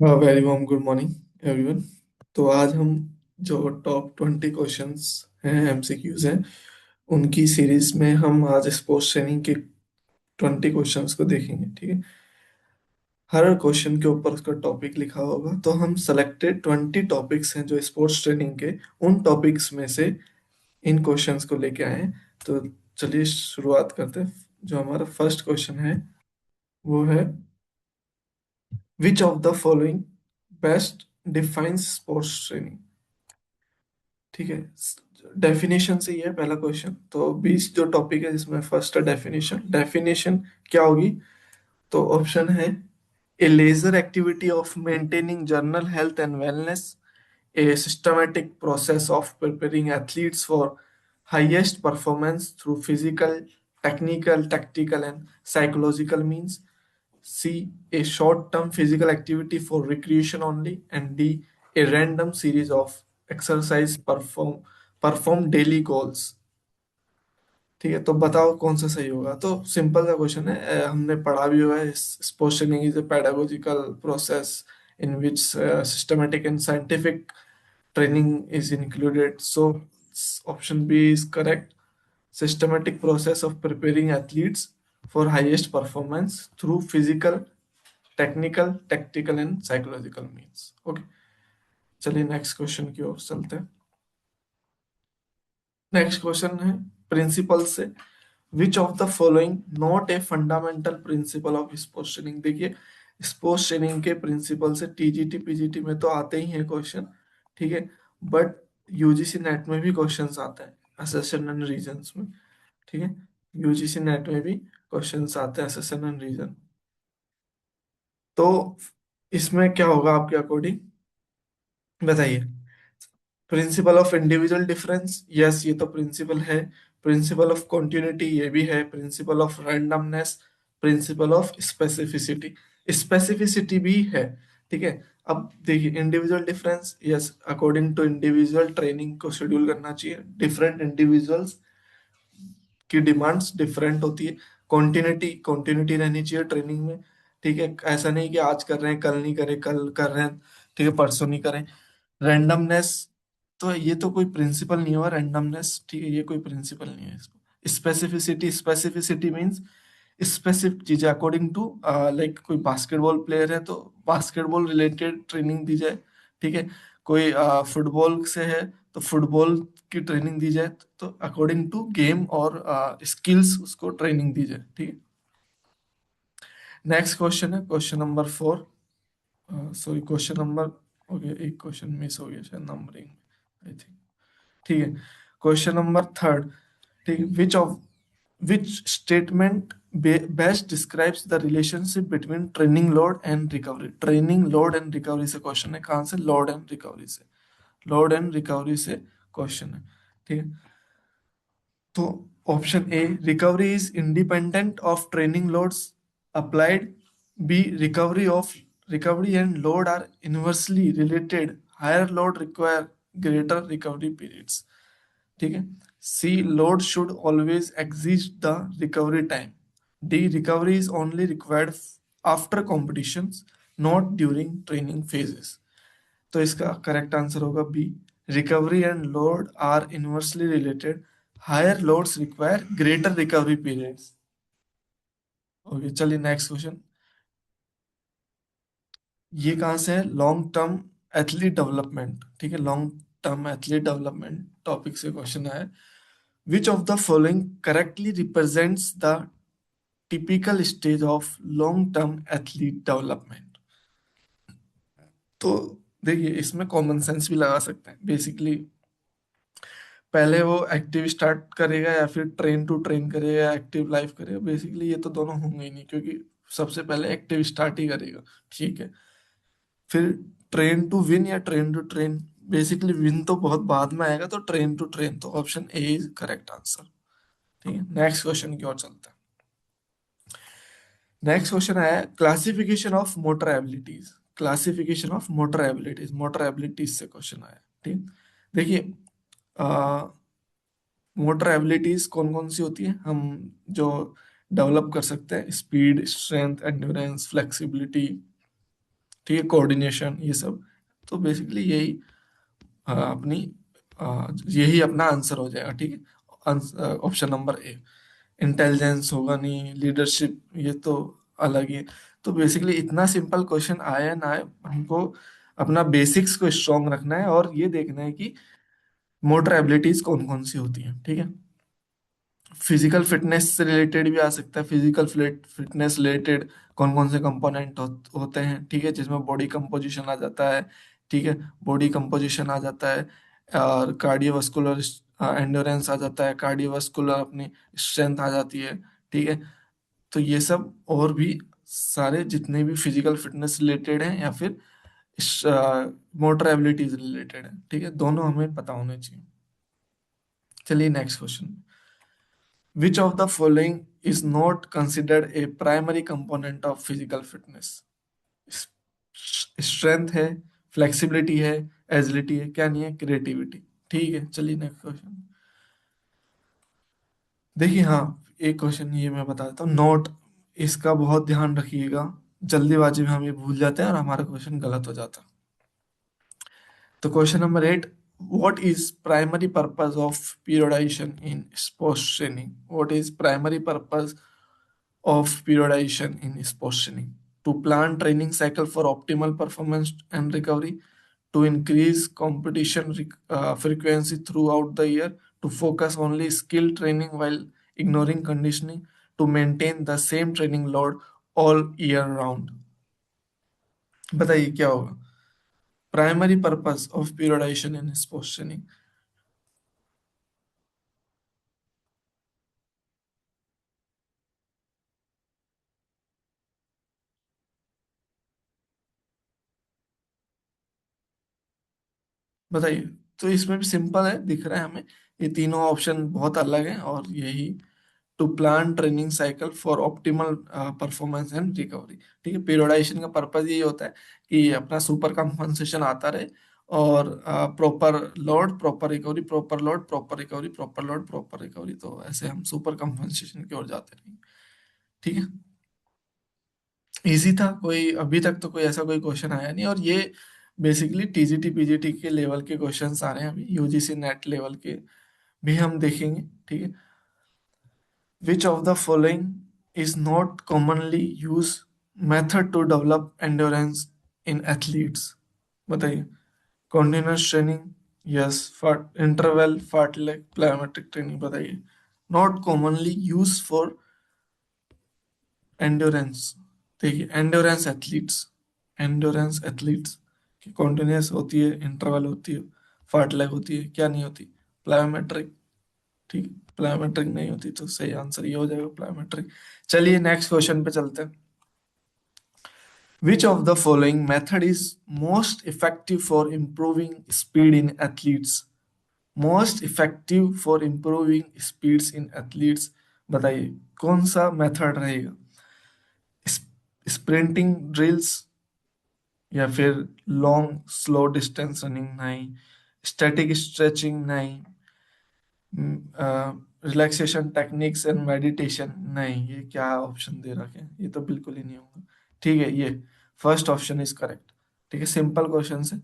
Very warm good morning everyone. तो आज हम जो टॉप 20 क्वेश्चंस हैं, एमसीक्यूज हैं, उनकी सीरीज में हम आज स्पोर्ट्स ट्रेनिंग के 20 क्वेश्चंस को देखेंगे। ठीक है। हर क्वेश्चन के ऊपर उसका टॉपिक लिखा होगा, तो हम सेलेक्टेड 20 टॉपिक्स हैं जो स्पोर्ट्स ट्रेनिंग के, उन टॉपिक्स में से इन क्वेश्चंस को लेके आए हैं। तो चलिए शुरुआत करते हैं। जो हमारा फर्स्ट क्वेश्चन है वो है, which of the following best defines sports training. ठीक है। डेफिनेशन से ही है पहला क्वेश्चन। तो 20 जो टॉपिक है जिसमें फर्स्ट है डेफिनेशन। डेफिनेशन क्या होगी? तो ऑप्शन है, a leisure activity of maintaining general health and wellness, a systematic process of preparing athletes for highest performance through physical, technical, tactical and psychological means, C, a short-term physical activity for recreation only, and D, a random series of exercise perform daily goals। ठीक है, तो बताओ कौन सा सही होगा। तो simple सा क्वेश्चन है, हमने पढ़ा भी हुआ है। Sports training is a pedagogical process in which systematic and scientific training is included. So option B is correct. Systematic process of preparing athletes for highest performance through physical, technical, tactical and psychological means. Okay, चलिए next question की ओर चलते हैं। Next question है principal से, विच of the following not a fundamental principle of sports training. देखिए, sports training के principal से टीजीटी पीजीटी में तो आते ही हैं क्वेश्चन। ठीक है, बट यूजीसी नेट में भी क्वेश्चंस आते हैं असेशन एंड रीजंस में। ठीक है, यूजीसी नेट में भी क्वेश्चंस आते हैं असेशन एंड रीजन। तो इसमें क्या होगा आपके अकॉर्डिंग, बताइए। Principle of individual difference, yes ये तो प्रिंसिपल है। प्रिंसिपल ऑफ कॉन्टिन्यूटी, ये भी है। Principle of randomness, principle of specificity, specificity भी है। ठीक है। अब देखिए, individual difference, yes according to individual training को शेड्यूल करना चाहिए। डिफरेंट इंडिविजुअल्स की डिमांड्स डिफरेंट होती है। कॉन्टिन्यूटी, कॉन्टिन्यूटी रहनी चाहिए ट्रेनिंग में। ठीक है, ऐसा नहीं कि आज कर रहे हैं कल नहीं करें, कल कर रहे हैं ठीक है परसों नहीं करें। रैंडमनेस, तो ये तो कोई प्रिंसिपल नहीं हुआ रैंडमनेस। ठीक है, ये कोई प्रिंसिपल नहीं है इसको। स्पेसिफिसिटी, स्पेसिफिसिटी मींस स्पेसिफिक चीजें अकॉर्डिंग टू, लाइक कोई बास्केटबॉल प्लेयर है तो बास्केटबॉल रिलेटेड ट्रेनिंग दी जाए। ठीक है, कोई फुटबॉल से है तो फुटबॉल की ट्रेनिंग दी जाए। तो अकॉर्डिंग टू गेम और स्किल्स उसको ट्रेनिंग दी जाए। ठीक है। नेक्स्ट क्वेश्चन है question number 4। Sorry, question number, okay एक क्वेश्चन मिस हो गया शायद नंबरिंग, आई थिंक। ठीक है, क्वेश्चन नंबर 3। ठीक, which statement best describes the relationship between training load and recovery. Training load and recovery से क्वेश्चन है। कहाँ से? लोड एंड रिकवरी से। लोड एंड रिकवरी से क्वेश्चन है। ठीक है, तो option A, recovery is independent of training loads applied. B, recovery and load are inversely related, higher load require greater recovery periods. ठीक है। C, load should always exist the recovery time. D, recovery is only required after competitions, not during training phases. तो इसका correct answer होगा B, recovery and load are inversely related, higher loads require greater recovery periods. Okay, चलिए next question. ये कहाँ से है? Long term athlete development. ठीक है, long term athlete development topic से क्वेश्चन है। Which of the following correctly represents the typical stage of long term athlete development. तो देखिए, इसमें कॉमन सेंस भी लगा सकते हैं। बेसिकली पहले वो एक्टिव स्टार्ट करेगा या फिर ट्रेन टू ट्रेन करेगा या एक्टिव लाइफ करेगा। बेसिकली ये तो दोनों होंगे ही नहीं, क्योंकि सबसे पहले एक्टिव स्टार्ट ही करेगा। ठीक है, फिर ट्रेन टू विन या train to train. Basically win तो बहुत बाद में आएगा, तो ट्रेन टू ट्रेन। तो option A is correct answer. ठीक है, नेक्स्ट क्वेश्चन की ओर चलते हैं। नेक्स्ट क्वेश्चन है classification of motor abilities. Classification of motor abilities, motor abilities से क्वेश्चन आया। ठीक, देखिए मोटर एबिलिटीज कौन कौन सी होती है हम जो डेवलप कर सकते हैं? Speed, strength, endurance, flexibility. ठीक है, कोऑर्डिनेशन, ये सब। तो बेसिकली यही अपनी यही अपना आंसर हो जाएगा, ठीक है। Option number A. इंटेलिजेंस होगा नहीं, लीडरशिप, ये तो अलग ही है। तो बेसिकली इतना सिंपल क्वेश्चन आया ना आए, हमको अपना बेसिक्स को स्ट्रांग रखना है और ये देखना है कि मोटर एबिलिटीज कौन कौन सी होती हैं, ठीक है। फिजिकल फिटनेस से रिलेटेड भी आ सकता है। फिजिकल फिटनेस रिलेटेड कौन कौन से कंपोनेंट होते हैं, ठीक है, जिसमें बॉडी कंपोजिशन आ जाता है, ठीक है, बॉडी कंपोजिशन आ जाता है, और कार्डियोवास्कुलर एंड्योरेंस आ जाता है, कार्डियोवास्कुलर अपनी स्ट्रेंथ आ जाती है, ठीक है। तो ये सब और भी सारे जितने भी फिजिकल फिटनेस रिलेटेड हैं या फिर मोटर एबिलिटीज रिलेटेड है, ठीक है, दोनों हमें पता होने चाहिए। चलिए next question. Which of the following is not considered a primary component of physical fitness? Strength है, फ्लेक्सिबिलिटी है, एजिलिटी है, क्या नहीं है, क्रिएटिविटी। ठीक है, चलिए नेक्स्ट क्वेश्चन। देखिए, हाँ, एक क्वेश्चन ये मैं बता देता हूँ, नोट इसका बहुत ध्यान रखिएगा। जल्दीबाजी में हम ये भूल जाते हैं और हमारा क्वेश्चन गलत हो जाता है। तो question number 8, what is primary purpose of periodization in sports training? What is primary purpose of periodization in sports training? To plan training cycle for optimal performance and recovery, to increase competition frequency throughout the year, to focus only skill training while ignoring conditioning, to maintain the same training load all year round। बताइए क्या होगा primary purpose of periodisation in sports training. बताइए। तो इसमें भी simple है, दिख रहा है हमें, ये तीनों ऑप्शन बहुत अलग हैं और यही, to plan training cycle for optimal performance and recovery. ठीक है, पीरियडाइजेशन का पर्पज यही होता है कि अपना सुपर कंपनसेशन आता रहे और proper load proper recovery, proper load proper recovery, proper load proper recovery, तो ऐसे हम सुपर कंपनसेशन की ओर जाते रहेंगे। ठीक है, इजी था, कोई अभी तक तो कोई ऐसा कोई क्वेश्चन आया नहीं, और ये बेसिकली टीजीटी पीजीटी के लेवल के क्वेश्चंस आ रहे हैं, अभी यूजीसी नेट लेवल के भी हम देखेंगे। ठीक है, which of the following is not commonly used method to develop endurance in athletes? बताइए। continuous training, yes, interval, fartlek, plyometric training, बताइए। not commonly used for endurance. देखिए, एंड्योरेंस एथलीट्स की कॉन्टिन्यूस होती है, इंटरवल होती है, फार्टलैग होती है, क्या नहीं होती, प्लायोमेट्रिक। ठीक, प्लायोमेट्रिक नहीं होती, तो सही आंसर ये हो जाएगा, प्लायोमेट्रिक। चलिए नेक्स्ट क्वेश्चन पे चलते हैं। Which of the following method is most effective for improving speed in athletes? Most effective for improving speeds in athletes, बताइए कौन सा मेथड रहेगा? स्प्रिंटिंग ड्रिल्स, या फिर लॉन्ग स्लो डिस्टेंस रनिंग नहीं, स्टैटिक स्ट्रेचिंग नहीं, रिलैक्सेशन टेक्निक्स एंड मेडिटेशन नहीं। ये क्या ऑप्शन दे रखे हैं, ये तो बिल्कुल ही नहीं होगा। ठीक है, ये फर्स्ट ऑप्शन इज करेक्ट। ठीक है, सिंपल क्वेश्चन है।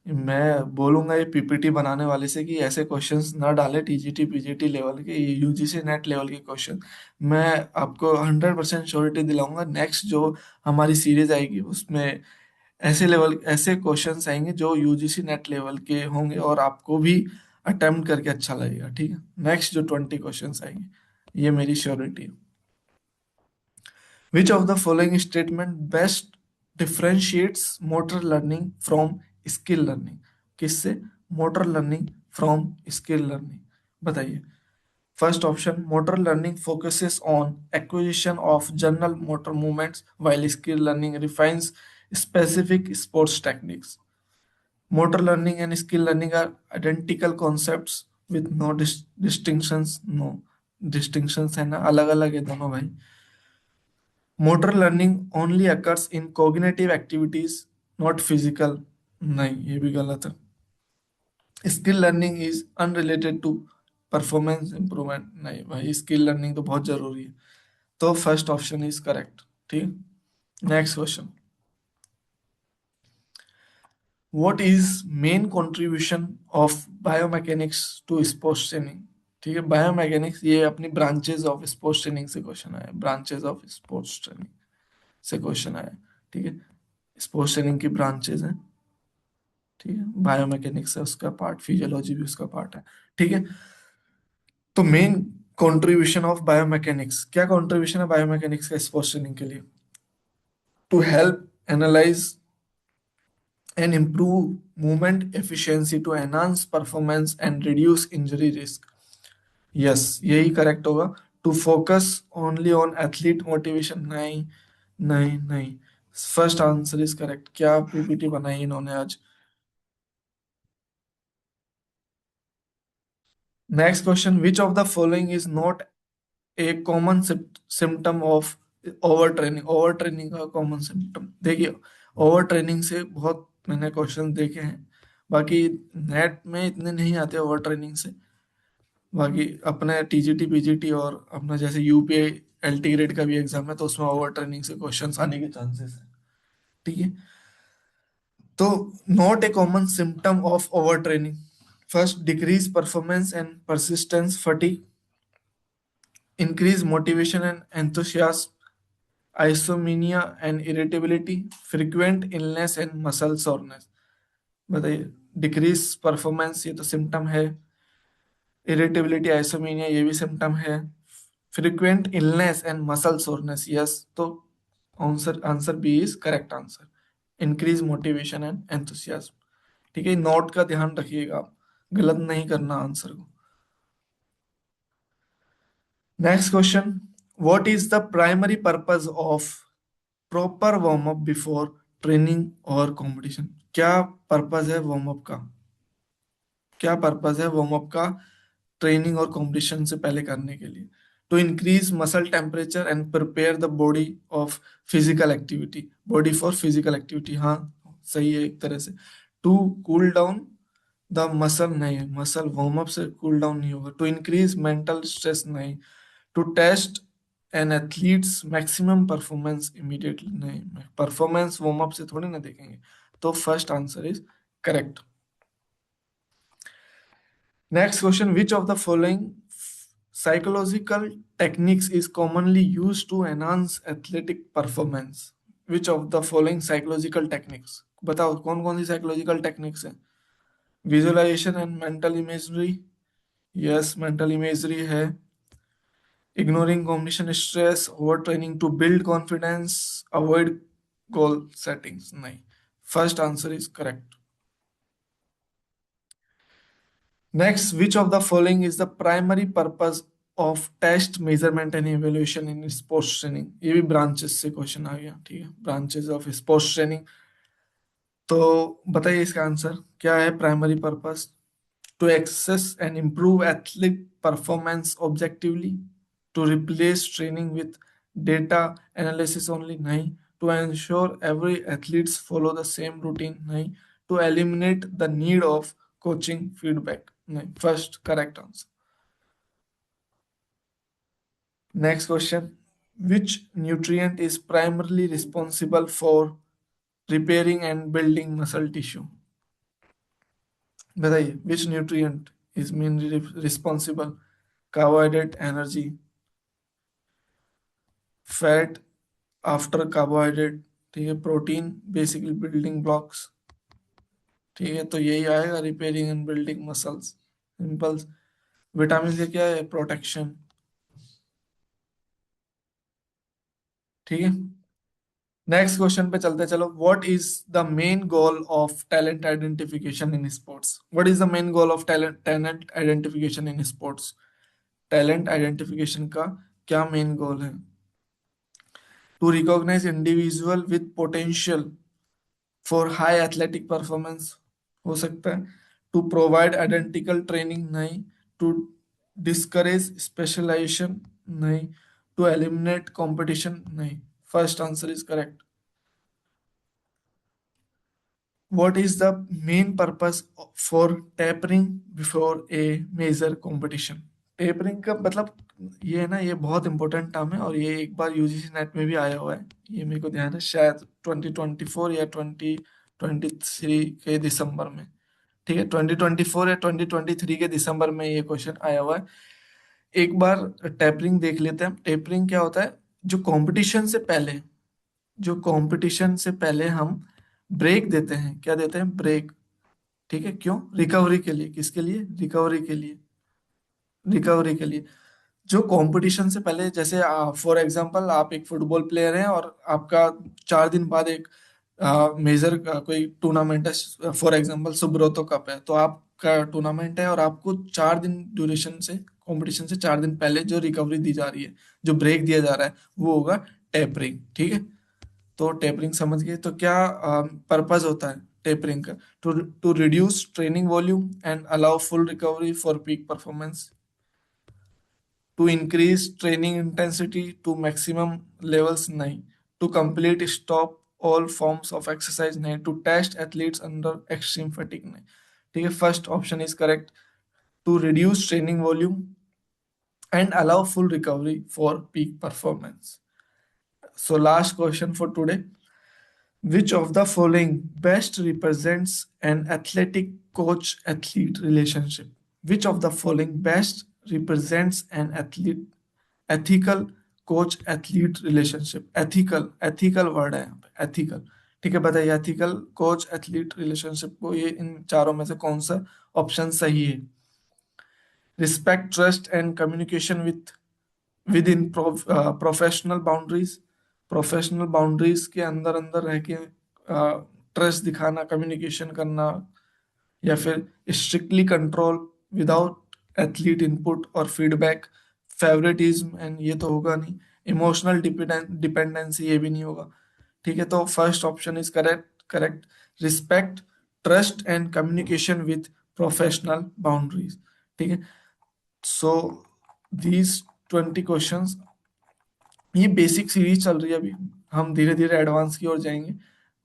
मैं बोलूंगा ये पीपीटी बनाने वाले से कि ऐसे क्वेश्चंस ना डाले टीजीटी पीजीटी लेवल के, ये यूजीसी नेट लेवल के क्वेश्चन। मैं आपको 100% श्योरिटी दिलाऊंगा, नेक्स्ट जो हमारी सीरीज आएगी उसमें ऐसे क्वेश्चंस आएंगे जो यूजीसी नेट लेवल के होंगे और आपको भी अटेम्प्ट करके अच्छा लगेगा। ठीक है, नेक्स्ट जो 20 क्वेश्चंस आएंगे, ये मेरी श्योरिटी है। Which of the following statement best differentiates motor learning from skill learning? किससे? Motor learning from skill learning, बताइए। First option, motor learning focuses on acquisition of general motor movements while skill learning refines specific sports techniques. Motor learning and skill learning are identical concepts with no distinctions, no distinctions है ना, अलग अलग है दोनों भाई। Motor learning only occurs in cognitive activities, not physical, नहीं ये भी गलत है। Skill learning is unrelated to performance improvement, नहीं भाई, स्किल लर्निंग तो बहुत जरूरी है। तो फर्स्ट ऑप्शन इज करेक्ट। ठीक है, next question, what is main contribution of biomechanics to sports training? ठीक है, बायोमैकेनिक्स ये अपनी ब्रांचेज ऑफ स्पोर्ट्स ट्रेनिंग से क्वेश्चन आया, ब्रांचेज ऑफ स्पोर्ट्स ट्रेनिंग से क्वेश्चन आया। ठीक है, स्पोर्ट्स ट्रेनिंग की ब्रांचेज हैं। ठीक है, बायोमैकेनिक्स है उसका पार्ट, फिजियोलॉजी भी उसका पार्ट है। ठीक है, तो मेन कंट्रीब्यूशन ऑफ बायोमैकेनिक्स, क्या कंट्रीब्यूशन है बायोमैकेनिक्स का स्पोर्ट्स ट्रेनिंग के लिए? To help analyze and improve movement efficiency to enhance performance and reduce injury risk. Yes, यही करेक्ट होगा। To focus only on athlete motivation, नहीं नहीं नहीं, फर्स्ट आंसर इज करेक्ट। क्या पीपीटी बनाई इन्होंने आज। Next question, which of the following is not a common symptom of over training? Over training का कॉमन सिम्टम देखिए, ओवर ट्रेनिंग से बहुत मैंने क्वेश्चन देखे हैं, बाकी नेट में इतने नहीं आते ओवर ट्रेनिंग से। बाकी अपने टीजीटी पीजीटी और अपना जैसे यूपीआई एलटी ग्रेड का भी एग्जाम है, तो उसमें ओवर ट्रेनिंग से क्वेश्चंस आने के चांसेस है। ठीक है, तो not a common symptom of over training, first decrease performance and persistence, fatigue, increase motivation and enthusiasm, isomania and irritability, frequent illness and muscle soreness। बताइए, डिक्रीज परफॉर्मेंस ये तो सिम्टम है, इरिटेबिलिटी आइसोमीनिया ये भी सिम्टम है, frequent illness and muscle soreness, yes, तो answer answer B is correct answer, increase motivation and enthusiasm. ठीक है, नोट का ध्यान रखिएगा आप, गलत नहीं करना आंसर को। Next question, what is the primary purpose of proper warm up before training और कंपटीशन? क्या पर्पस है वार्म अप का? क्या पर्पस है वार्म अप का ट्रेनिंग और कंपटीशन से पहले करने के लिए? To increase muscle temperature and prepare the body of physical activity, body for physical activity, हाँ सही है एक तरह से। To cool down the muscle, नहीं, मसल वार्म अप से कूल डाउन नहीं होगा। टू इंक्रीज मेंटल स्ट्रेस, नहीं। To test an athletes maximum performance immediately, नहीं, परफॉर्मेंस वार्म अप से थोड़ी ना देखेंगे। तो first answer is correct. Next question, which of the following psychological techniques is commonly used to enhance athletic performance? Which of the following psychological techniques, बताओ कौन कौन सी साइकोलॉजिकल टेक्निक्स है? Visualisation and mental imagery, yes mental imagery है। Ignoring competition stress, over training to build confidence, avoid goal settings, नहीं, first answer is correct. Next, which of the following is the primary purpose of test measurement and evaluation in sports training? ये भी branches से question आ गया। ठीक है, branches of sports training, तो बताइए इसका आंसर क्या है primary purpose? To assess and improve athlete performance objectively, to replace training with data analysis only, नहीं। To ensure every athletes follow the same routine, नहीं। To eliminate the need of coaching feedback, नहीं, first correct answer। Next question, which nutrient is primarily responsible for repairing and building muscle tissue? बताइए, which nutrient is mainly responsible? Carbohydrate, energy, fat, after carbohydrate, ठीक है, protein, basically building blocks. ठीक है, तो यही आएगा, repairing and building muscles, symbols. Vitamin से क्या है? प्रोटेक्शन। ठीक है, नेक्स्ट क्वेश्चन पे चलते चलो, what is the main goal of talent identification in sports? What is the main goal of talent identification in sports? Talent identification का क्या मेन गोल है? To recognize individual with potential for high athletic performance, हो सकता है। To provide identical training, नहीं। To discourage specialization, नहीं। To eliminate competition, नहीं, first answer is correct. What is the main purpose for tapering before a major competition? Tapering का मतलब ये है ना, ये बहुत इंपॉर्टेंट टर्म है और ये एक बार यूजीसी नेट में भी आया हुआ है। ये मेरे को ध्यान है शायद 2024 या 2023 के दिसंबर में। ठीक है, 2024 या 2023 के दिसंबर में ये क्वेश्चन आया हुआ है। एक बार टेपरिंग देख लेते हैं। टेपरिंग क्या होता है? जो कंपटीशन से पहले, जो कंपटीशन से पहले हम ब्रेक देते हैं। क्या देते हैं? ब्रेक। ठीक है, क्यों? रिकवरी के लिए। किसके लिए? रिकवरी के लिए। रिकवरी के लिए जो कंपटीशन से पहले, जैसे फॉर एग्जांपल आप एक फुटबॉल प्लेयर हैं और आपका 4 दिन बाद एक मेजर कोई टूर्नामेंट है, फॉर एग्जांपल सुब्रोतो कप है, तो आपका टूर्नामेंट है और आपको 4 दिन ड्यूरेशन से, कंपटीशन से 4 दिन पहले जो रिकवरी दी जा रही है, जो ब्रेक दिया जा रहा है, वो होगा टेपरिंग। ठीक है, तो टेपरिंग समझ गए। तो क्या पर्पस होता है टेपरिंग का? To to reduce training volume and allow full recovery for peak performance, to increase training intensity to maximum levels नहीं, to complete stop all forms of exercise नहीं, to test athletes under extreme fatigue नहीं। ठीक है, first option is correct, to reduce training volume and allow full recovery for peak performance. So last question for today, which of the following best represents an athletic coach athlete relationship? Which of the following best represents an athlete ethical coach athlete relationship? Ethical word है यहाँ पे, ethical. ठीक है, बताइए ethical coach athlete relationship को ये इन चारों में से कौन सा ऑप्शन सही है? Respect, trust and communication with in professional boundaries, professional boundaries के अंदर अंदर रह के ट्रस्ट दिखाना, कम्युनिकेशन करना, या फिर strictly control without athlete input और फीडबैक, फेवरेटिज्म, एंड ये तो होगा नहीं, इमोशनल डिपेंडेंसी, ये भी नहीं होगा। ठीक है, तो first option is correct. Correct, respect, trust and communication with professional boundaries. ठीक है, सो दीज 20 क्वेश्चंस, ये बेसिक सीरीज चल रही है अभी, हम धीरे धीरे एडवांस की ओर जाएंगे।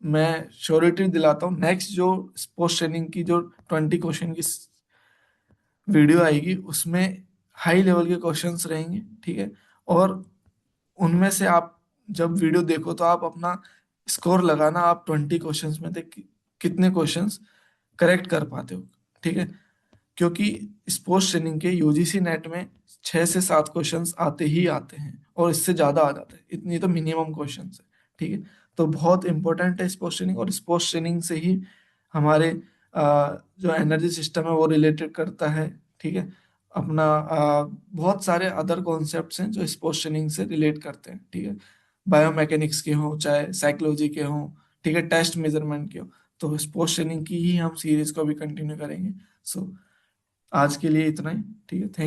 मैं श्योरिटी दिलाता हूँ नेक्स्ट जो स्पोर्ट्स ट्रेनिंग की जो 20 क्वेश्चन की वीडियो आएगी, उसमें हाई लेवल के क्वेश्चंस रहेंगे। ठीक है, और उनमें से आप जब वीडियो देखो तो आप अपना स्कोर लगाना, आप 20 क्वेश्चंस में से कितने क्वेश्चंस करेक्ट कर पाते हो। ठीक है, क्योंकि स्पोर्ट्स ट्रेनिंग के यूजीसी नेट में 6 से 7 क्वेश्चंस आते ही आते हैं और इससे ज्यादा आ जाते हैं, इतनी तो मिनिमम क्वेश्चंस है। ठीक है, तो बहुत इंपॉर्टेंट है स्पोर्ट्स ट्रेनिंग, और स्पोर्ट्स ट्रेनिंग से ही हमारे जो एनर्जी सिस्टम है वो रिलेटेड करता है। ठीक है, अपना बहुत सारे अदर कॉन्सेप्ट्स हैं जो स्पोर्ट्स ट्रेनिंग से रिलेट करते हैं। ठीक है, बायोमैकेनिक्स के हों चाहे साइकोलॉजी के हों, ठीक है, टेस्ट मेजरमेंट के हो, तो स्पोर्ट्स ट्रेनिंग की ही हम सीरीज को भी कंटिन्यू करेंगे। सो आज के लिए इतना ही। ठीक है, थैंक